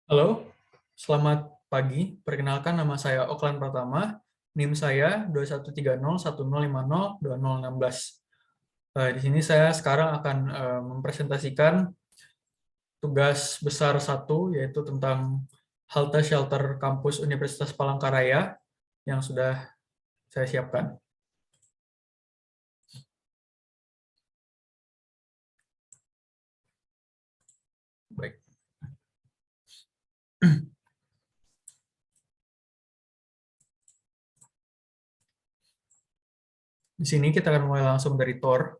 Halo, selamat pagi. Perkenalkan nama saya Oklan Pratama. NIM saya 213010502016. Di sini saya sekarang akan mempresentasikan tugas besar satu, yaitu tentang halte shelter kampus Universitas Palangkaraya yang sudah saya siapkan. Baik. Di sini kita akan mulai langsung dari TOR.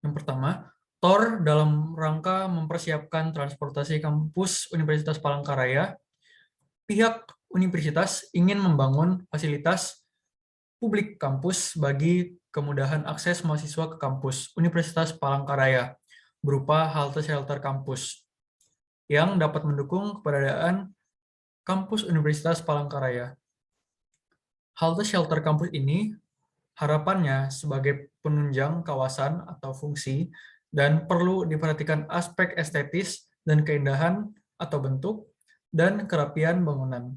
Yang pertama, TOR dalam rangka mempersiapkan transportasi kampus Universitas Palangkaraya. Pihak universitas ingin membangun fasilitas publik kampus bagi kemudahan akses mahasiswa ke kampus Universitas Palangkaraya berupa halte shelter kampus yang dapat mendukung keberadaan kampus Universitas Palangkaraya. Halte shelter kampus ini harapannya sebagai penunjang kawasan atau fungsi dan perlu diperhatikan aspek estetis dan keindahan atau bentuk dan kerapian bangunan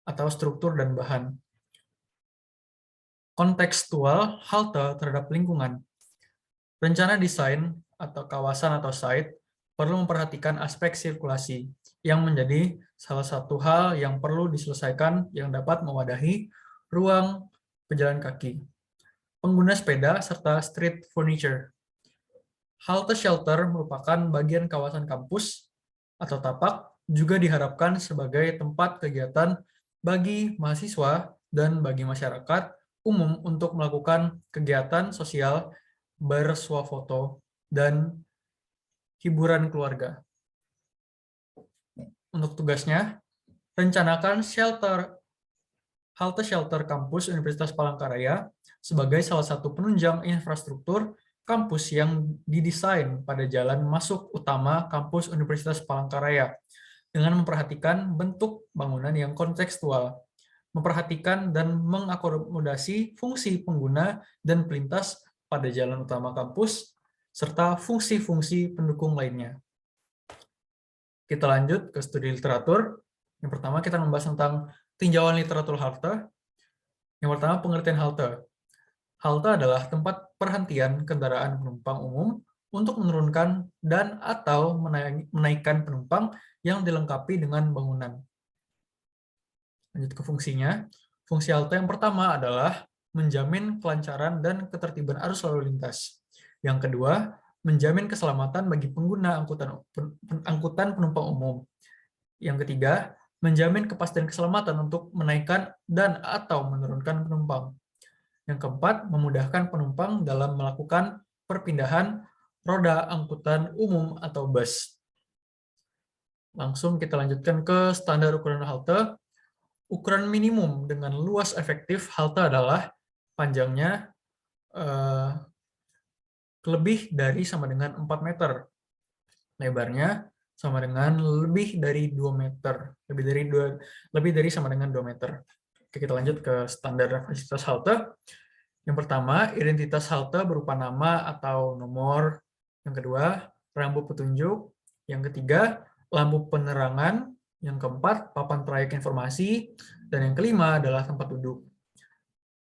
atau struktur dan bahan. Kontekstual halte terhadap lingkungan. Rencana desain atau kawasan atau site perlu memperhatikan aspek sirkulasi yang menjadi salah satu hal yang perlu diselesaikan yang dapat mewadahi ruang pejalan kaki, pengguna sepeda, serta street furniture. Halte shelter merupakan bagian kawasan kampus atau tapak, juga diharapkan sebagai tempat kegiatan bagi mahasiswa dan bagi masyarakat umum untuk melakukan kegiatan sosial, bersuah foto, dan hiburan keluarga. Untuk tugasnya, rencanakan halte shelter kampus Universitas Palangkaraya sebagai salah satu penunjang infrastruktur kampus yang didesain pada jalan masuk utama kampus Universitas Palangkaraya dengan memperhatikan bentuk bangunan yang kontekstual, memperhatikan dan mengakomodasi fungsi pengguna dan pelintas pada jalan utama kampus, serta fungsi-fungsi pendukung lainnya. Kita lanjut ke studi literatur. Yang pertama kita membahas tentang tinjauan literatur halte. Yang pertama, pengertian halte. Halte adalah tempat perhentian kendaraan penumpang umum untuk menurunkan dan atau menaikkan penumpang yang dilengkapi dengan bangunan. Lanjut ke fungsinya. Fungsi halte yang pertama adalah menjamin kelancaran dan ketertiban arus lalu lintas. Yang kedua, menjamin keselamatan bagi pengguna angkutan penumpang umum. Yang ketiga, menjamin kepastian keselamatan untuk menaikkan dan atau menurunkan penumpang. Yang keempat, memudahkan penumpang dalam melakukan perpindahan roda angkutan umum atau bus. Langsung kita lanjutkan ke standar ukuran halte. Ukuran minimum dengan luas efektif halte adalah panjangnya lebih dari sama dengan 4 meter. Lebarnya sama dengan lebih dari 2 meter. Lebih dari sama dengan 2 meter. Oke, kita lanjut ke standar fasilitas halte. Yang pertama, identitas halte berupa nama atau nomor. Yang kedua, rambu petunjuk. Yang ketiga, lampu penerangan. Yang keempat, papan trayek informasi. Dan yang kelima adalah tempat duduk.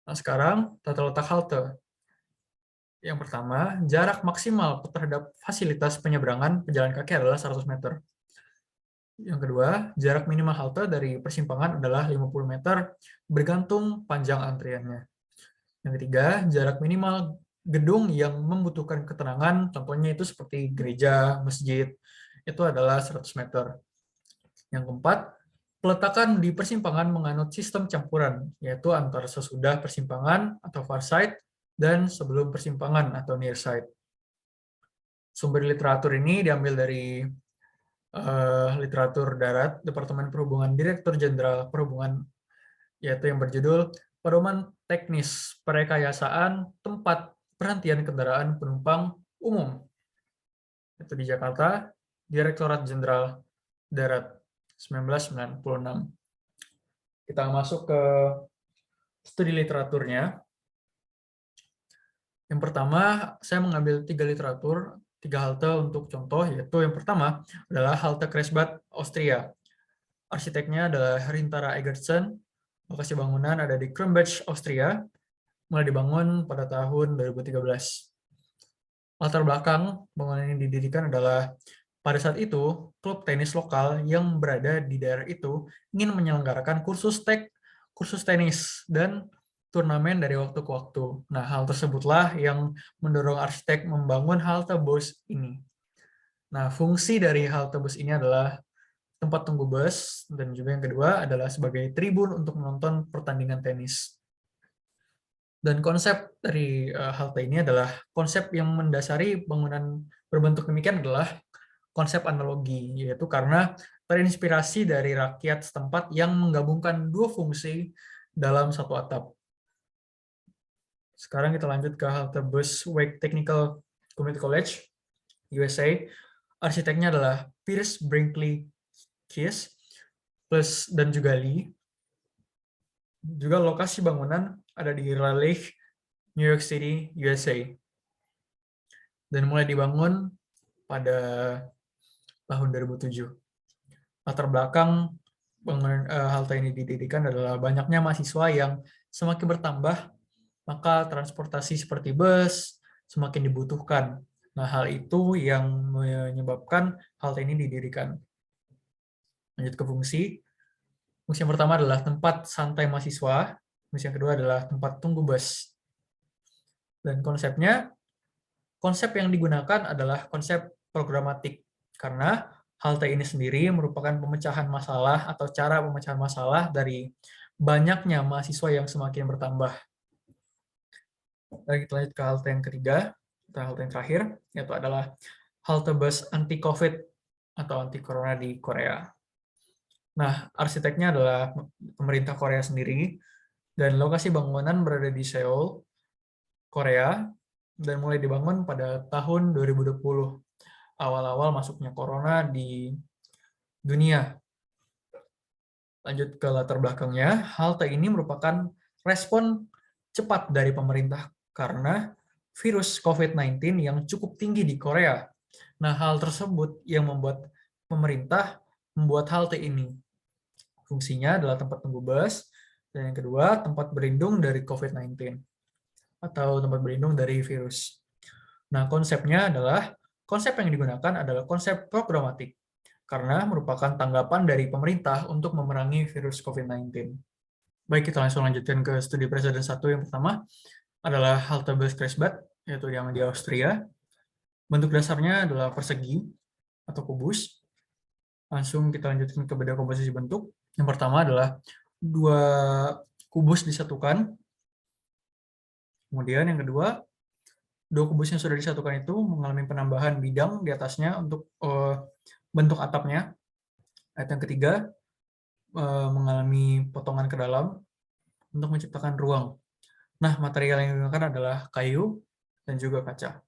Nah, sekarang tata letak halte. Yang pertama, jarak maksimal terhadap fasilitas penyeberangan pejalan kaki adalah 100 meter. Yang kedua, jarak minimal halte dari persimpangan adalah 50 meter, bergantung panjang antriannya. Yang ketiga, jarak minimal gedung yang membutuhkan ketenangan, contohnya itu seperti gereja, masjid, itu adalah 100 meter. Yang keempat, peletakan di persimpangan menganut sistem campuran, yaitu antara sesudah persimpangan atau far side dan sebelum persimpangan atau near side. Sumber literatur ini diambil dari literatur darat, Departemen Perhubungan Direktur Jenderal Perhubungan, yaitu yang berjudul Pedoman Teknis Perekayasaan Tempat Perhentian Kendaraan Penumpang Umum. Itu di Jakarta, Direktorat Jenderal Darat 1996. Kita masuk ke studi literaturnya. Yang pertama, saya mengambil 3 literatur. 3 halte untuk contoh, yaitu yang pertama adalah halte Kreuzbad, Austria. Arsiteknya adalah Rintara Egertsen. Lokasi bangunan ada di Krumbach, Austria. Mulai dibangun pada tahun 2013. Latar belakang bangunan ini didirikan adalah pada saat itu, klub tenis lokal yang berada di daerah itu ingin menyelenggarakan kursus tenis, dan turnamen dari waktu ke waktu. Nah, hal tersebutlah yang mendorong arsitek membangun halte bus ini. Nah, fungsi dari halte bus ini adalah tempat tunggu bus, dan juga yang kedua adalah sebagai tribun untuk menonton pertandingan tenis. Dan konsep dari halte ini adalah konsep yang mendasari bangunan berbentuk demikian adalah konsep analogi, yaitu karena terinspirasi dari rakyat setempat yang menggabungkan dua fungsi dalam satu atap. Sekarang kita lanjut ke halte bus Wake Technical Community College, USA. Arsiteknya adalah Pierce Brinkley Kies plus dan juga Lee. Juga lokasi bangunan ada di Raleigh, New York City, USA. Dan mulai dibangun pada tahun 2007. Latar belakang bangunan halte ini didirikan adalah banyaknya mahasiswa yang semakin bertambah, maka transportasi seperti bus semakin dibutuhkan. Nah, hal itu yang menyebabkan halte ini didirikan. Lanjut ke fungsi. Fungsi yang pertama adalah tempat santai mahasiswa. Fungsi yang kedua adalah tempat tunggu bus. Dan konsep yang digunakan adalah konsep programatik, karena halte ini sendiri merupakan pemecahan masalah atau cara pemecahan masalah dari banyaknya mahasiswa yang semakin bertambah. Dan kita lanjut ke halte yang ketiga, atau halte yang terakhir, yaitu adalah halte bus anti-COVID atau anti-corona di Korea. Nah, arsiteknya adalah pemerintah Korea sendiri, dan lokasi bangunan berada di Seoul, Korea, dan mulai dibangun pada tahun 2020, awal-awal masuknya corona di dunia. Lanjut ke latar belakangnya, halte ini merupakan respon cepat dari pemerintah karena virus COVID-19 yang cukup tinggi di Korea. Nah, hal tersebut yang membuat pemerintah membuat halte ini. Fungsinya adalah tempat tunggu bus, dan yang kedua, tempat berlindung dari COVID-19 atau tempat berlindung dari virus. Nah, konsep yang digunakan adalah konsep programatik, karena merupakan tanggapan dari pemerintah untuk memerangi virus COVID-19. Baik, kita langsung lanjutkan ke studi presiden 1 yang pertama, adalah halte bus Kreuzbad, yaitu yang di Austria. Bentuk dasarnya adalah persegi atau kubus. Langsung kita lanjutkan ke bedah komposisi bentuk. Yang pertama adalah dua kubus disatukan. Kemudian yang kedua, dua kubus yang sudah disatukan itu mengalami penambahan bidang di atasnya untuk bentuk atapnya. Yang ketiga, mengalami potongan ke dalam untuk menciptakan ruang. Nah, material yang digunakan adalah kayu dan juga kaca.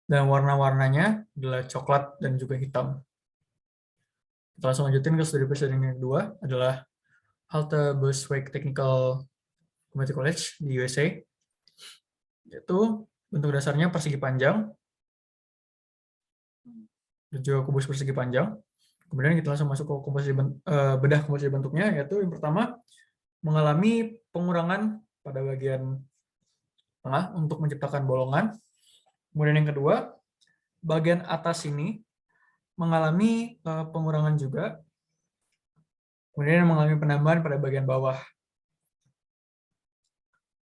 Dan warna-warnanya adalah coklat dan juga hitam. Kita langsung lanjutin ke studi presiden yang kedua, adalah halte bus Wake Technical Community College di USA. Yaitu bentuk dasarnya persegi panjang, dan juga kubus persegi panjang. Kemudian kita langsung masuk ke bedah komposisi bentuknya, yaitu yang pertama, mengalami pengurangan pada bagian tengah untuk menciptakan bolongan. Kemudian yang kedua, bagian atas ini mengalami pengurangan juga. Kemudian mengalami penambahan pada bagian bawah.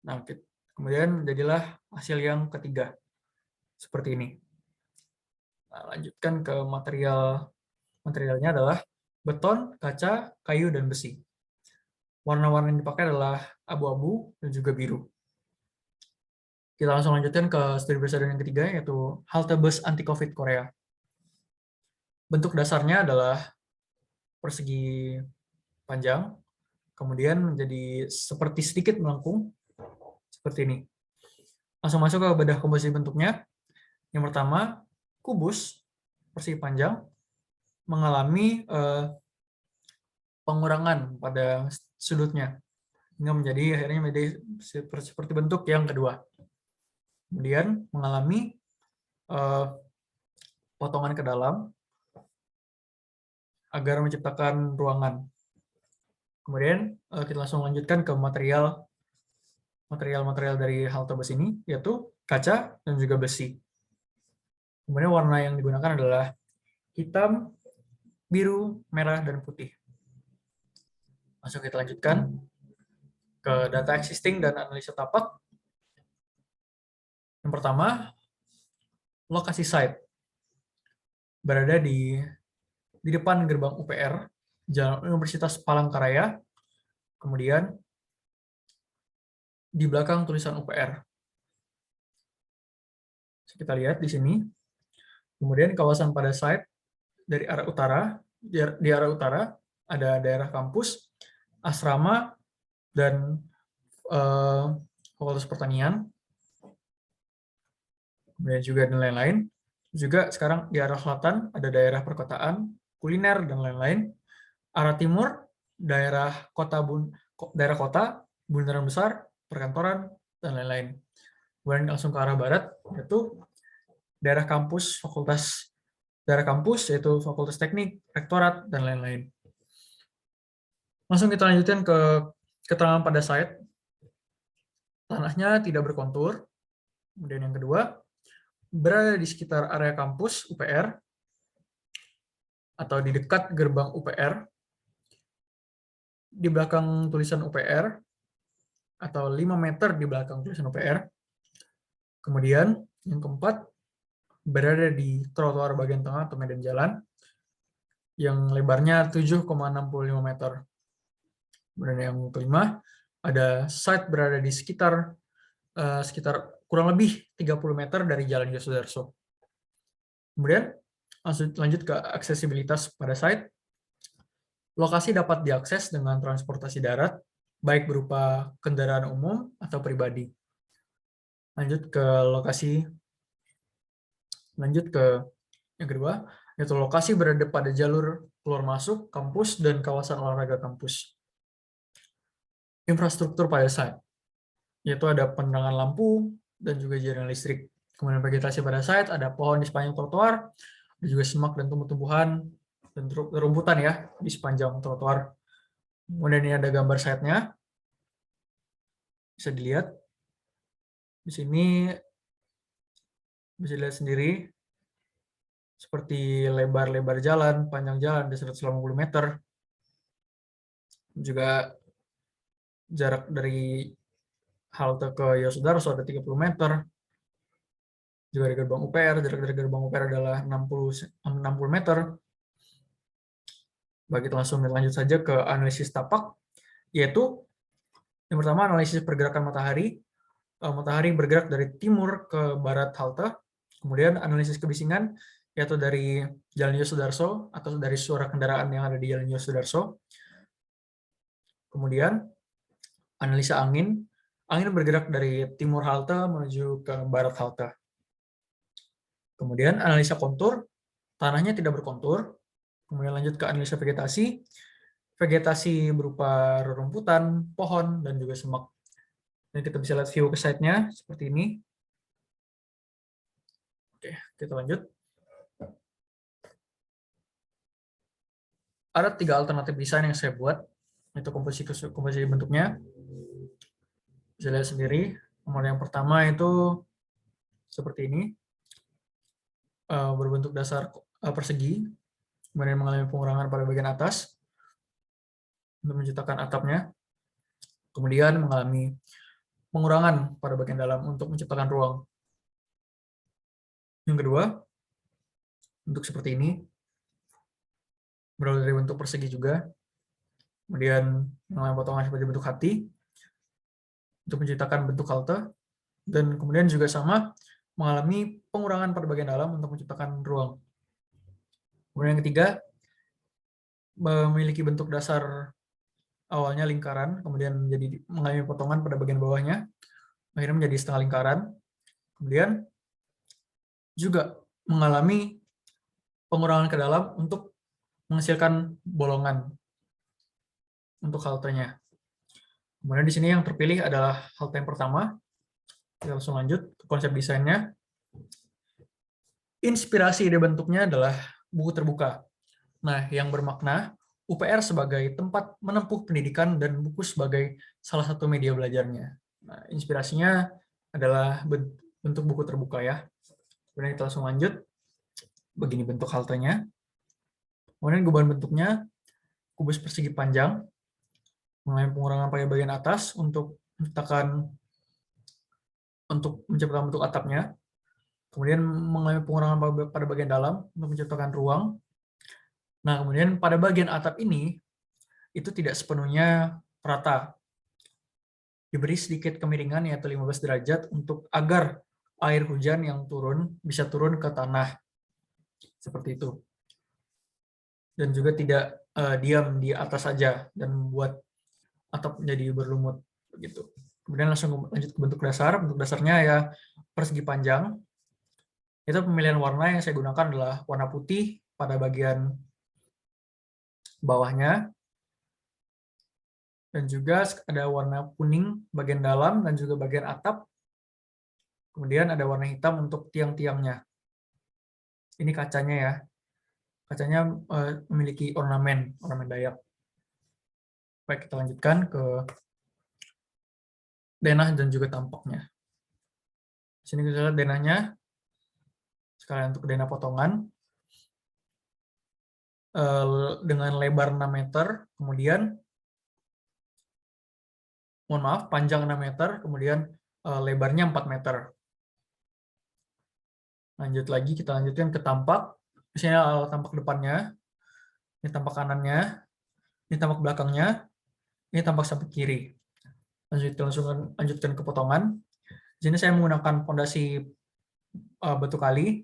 Nah, kemudian jadilah hasil yang ketiga. Seperti ini. Nah, lanjutkan ke materialnya adalah beton, kaca, kayu, dan besi. Warna-warna yang dipakai adalah abu-abu dan juga biru. Kita langsung lanjutkan ke studi presiden yang ketiga, yaitu halte bus anti-COVID Korea. Bentuk dasarnya adalah persegi panjang, kemudian menjadi seperti sedikit melengkung, seperti ini. Langsung masuk ke bedah komposisi bentuknya. Yang pertama, kubus persegi panjang mengalami pengurangan pada sudutnya, hingga akhirnya menjadi seperti bentuk yang kedua. Kemudian mengalami potongan ke dalam agar menciptakan ruangan. Kemudian kita langsung lanjutkan ke material dari halte bus ini, yaitu kaca dan juga besi. Kemudian warna yang digunakan adalah hitam, biru, merah, dan putih. Langsung kita lanjutkan ke data existing dan analisa tapak. Yang pertama, lokasi site. Berada di depan gerbang UPR, Jalan Universitas Palangkaraya, kemudian di belakang tulisan UPR. Kita lihat di sini. Kemudian kawasan pada site dari arah utara, di arah utara ada daerah kampus, asrama, dan fakultas pertanian, kemudian juga dan lain-lain. Juga sekarang di arah selatan ada daerah perkotaan, kuliner, dan lain-lain. Arah timur, daerah kota, bundaran besar, perkantoran, dan lain-lain. Kemudian langsung ke arah barat, yaitu daerah kampus, yaitu fakultas teknik, rektorat, dan lain-lain. Langsung kita lanjutkan ke keterangan pada site. Tanahnya tidak berkontur. Kemudian yang kedua, berada di sekitar area kampus UPR atau di dekat gerbang UPR, di belakang tulisan UPR atau 5 meter di belakang tulisan UPR. Kemudian yang keempat, berada di trotoar bagian tengah atau medan jalan yang lebarnya 7,65 meter. Kemudian yang kelima, ada site berada di sekitar kurang lebih 30 meter dari Jalan Yosudarso. Kemudian lanjut ke aksesibilitas pada site. Lokasi dapat diakses dengan transportasi darat, baik berupa kendaraan umum atau pribadi. Lanjut ke yang kedua, yaitu lokasi berada pada jalur keluar masuk kampus dan kawasan olahraga kampus. Infrastruktur pada site, yaitu ada penerangan lampu dan juga jaringan listrik. Kemudian vegetasi pada site, ada pohon di sepanjang trotoar, ada juga semak dan tumbuh-tumbuhan dan rumputan ya di sepanjang trotoar. Kemudian ini ada gambar site-nya, bisa dilihat di sini, bisa dilihat sendiri seperti lebar-lebar jalan, panjang jalan di 180 meter, juga jarak dari halte ke Yosudarso ada 30 meter. Juga dari gerbang UPR, jarak dari gerbang UPR adalah 60 meter. Baik, kita langsung lanjut saja ke analisis tapak, yaitu yang pertama analisis pergerakan matahari. Matahari bergerak dari timur ke barat halte. Kemudian analisis kebisingan, yaitu dari Jalan Yosudarso atau dari suara kendaraan yang ada di Jalan Yosudarso. Kemudian analisa angin. Angin bergerak dari timur halte menuju ke barat halte. Kemudian analisa kontur. Tanahnya tidak berkontur. Kemudian lanjut ke analisa vegetasi. Vegetasi berupa rerumputan, pohon, dan juga semak. Dan kita bisa lihat view ke site-nya seperti ini. Oke, kita lanjut. Ada 3 alternatif desain yang saya buat. Itu komposisi bentuknya. Bisa lihat sendiri. Nomor yang pertama itu seperti ini. Berbentuk dasar persegi. Kemudian mengalami pengurangan pada bagian atas untuk menciptakan atapnya. Kemudian mengalami pengurangan pada bagian dalam untuk menciptakan ruang. Yang kedua, bentuk seperti ini. Berawal dari bentuk persegi juga. Kemudian mengalami potongan seperti bentuk hati untuk menciptakan bentuk halte. Dan kemudian juga sama mengalami pengurangan pada bagian dalam untuk menciptakan ruang. Kemudian yang ketiga, memiliki bentuk dasar awalnya lingkaran, kemudian mengalami potongan pada bagian bawahnya, akhirnya menjadi setengah lingkaran. Kemudian juga mengalami pengurangan ke dalam untuk menghasilkan bolongan untuk haltenya. Kemudian di sini yang terpilih adalah halte yang pertama. Kita langsung lanjut ke konsep desainnya. Inspirasi ide bentuknya adalah buku terbuka. Nah, yang bermakna UPR sebagai tempat menempuh pendidikan dan buku sebagai salah satu media belajarnya. Nah, inspirasinya adalah bentuk buku terbuka ya. Kemudian kita langsung lanjut. Begini bentuk haltenya. Kemudian gubahan bentuknya kubus persegi panjang. Mengalami pengurangan pada bagian atas untuk menciptakan bentuk atapnya. Kemudian mengalami pengurangan pada bagian dalam untuk menciptakan ruang. Nah, kemudian pada bagian atap ini itu tidak sepenuhnya rata. Diberi sedikit kemiringan yaitu 15 derajat untuk agar air hujan yang turun bisa turun ke tanah. Seperti itu. Dan juga tidak diam di atas saja dan membuat atap menjadi berlumut begitu. Kemudian langsung lanjut ke bentuk dasar. Bentuk dasarnya ya persegi panjang. Itu pemilihan warna yang saya gunakan adalah warna putih pada bagian bawahnya, dan juga ada warna kuning bagian dalam dan juga bagian atap. Kemudian ada warna hitam untuk tiang-tiangnya. Ini kacanya ya. Kacanya memiliki ornamen Dayak. Baik, kita lanjutkan ke denah dan juga tampaknya. Di sini kita lihat denahnya. Sekalian untuk denah potongan. Dengan lebar 6 meter, kemudian mohon maaf, panjang 6 meter, kemudian lebarnya 4 meter. Lanjut lagi, kita lanjutkan ke tampak. Di sini tampak depannya, ini tampak kanannya, ini tampak belakangnya, ini tampak samping kiri. Langsung lanjutkan ke potongan. Di sini saya menggunakan fondasi batu kali,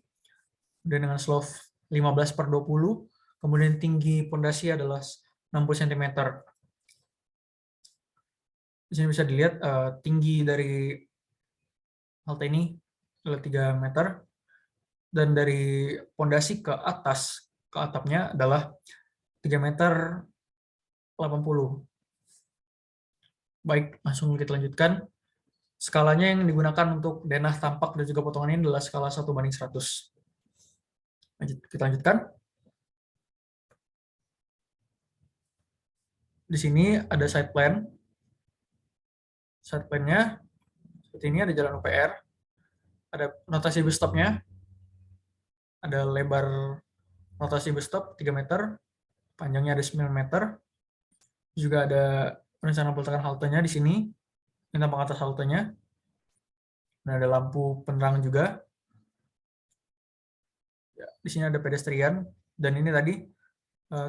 dan dengan slope 15/20, kemudian tinggi fondasi adalah 60 cm. Di sini bisa dilihat tinggi dari halte ini adalah 3 meter, dan dari fondasi ke atas, ke atapnya adalah 3 meter 80. Baik, langsung kita lanjutkan. Skalanya yang digunakan untuk denah, tampak, dan juga potongan ini adalah skala 1:100. Kita lanjutkan. Di sini ada side plan. Side plan-nya seperti ini, ada jalan UPR, ada notasi bus stop-nya, ada lebar notasi bus stop 3 meter, panjangnya ada 9 meter, juga ada rencana peletakan haltenya di sini, ini tampak atas haltenya, dan ada lampu penerang juga. Ya, di sini ada pedestrian, dan ini tadi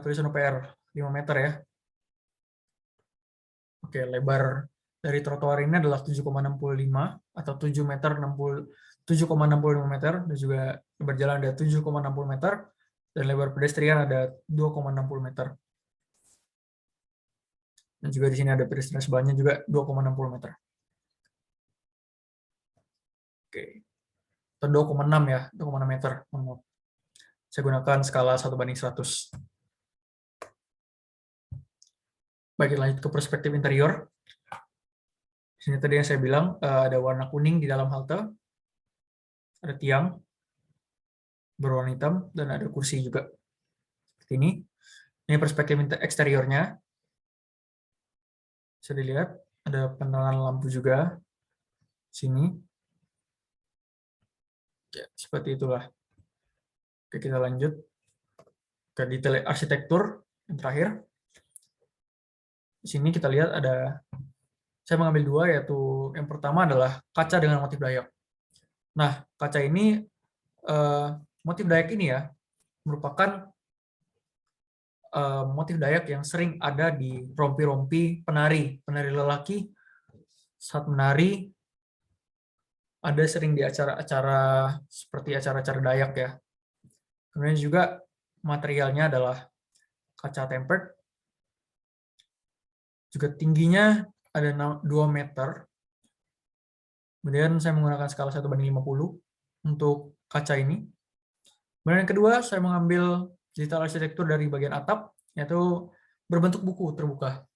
tulisan UPR 5 meter ya. Oke, lebar dari trotoar ini adalah 7,65 atau 7,65 meter, dan juga lebar jalan ada 7,60 meter, dan lebar pedestrian ada 2,60 meter. Dan juga di sini ada pedestrian sebelahnya juga 2,60 meter. Oke. Atau 2,6 ya, 2,6 meter. Saya gunakan skala 1:100. Baik, lanjut ke perspektif interior. Di sini tadi yang saya bilang ada warna kuning di dalam halte, ada tiang berwarna hitam, dan ada kursi juga. Seperti ini. Ini perspektif eksteriornya. Bisa dilihat ada penerangan lampu juga sini. Ya, seperti itulah. Oke, kita lanjut ke detail arsitektur yang terakhir. Di sini kita lihat saya mengambil dua, yaitu yang pertama adalah kaca dengan motif Dayak. Nah, kaca ini, motif Dayak ini ya, merupakan motif Dayak yang sering ada di rompi-rompi penari lelaki saat menari, ada sering di acara-acara seperti acara-acara Dayak ya. Kemudian juga materialnya adalah kaca tempered, juga tingginya ada 2 meter. Kemudian saya menggunakan skala 1:50 untuk kaca ini. Kemudian yang kedua, saya mengambil detail arsitektur dari bagian atap, yaitu berbentuk buku terbuka.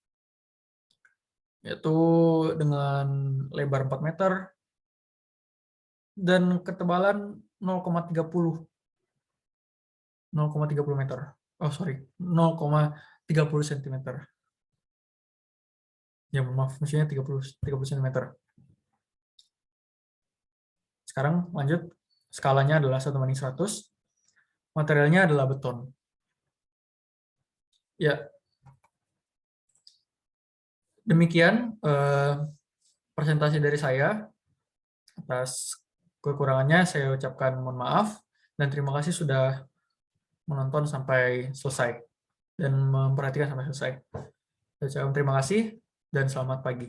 Yaitu dengan lebar 4 meter dan ketebalan 0,30 0,30 meter. Oh, sorry. 0,30 cm. Ya, maaf, maksudnya 30 cm. Sekarang lanjut. Skalanya adalah 1:100. Materialnya adalah beton. Ya, demikian presentasi dari saya. Atas kekurangannya saya ucapkan mohon maaf dan terima kasih sudah menonton sampai selesai dan memperhatikan sampai selesai. Saya ucapkan terima kasih dan selamat pagi.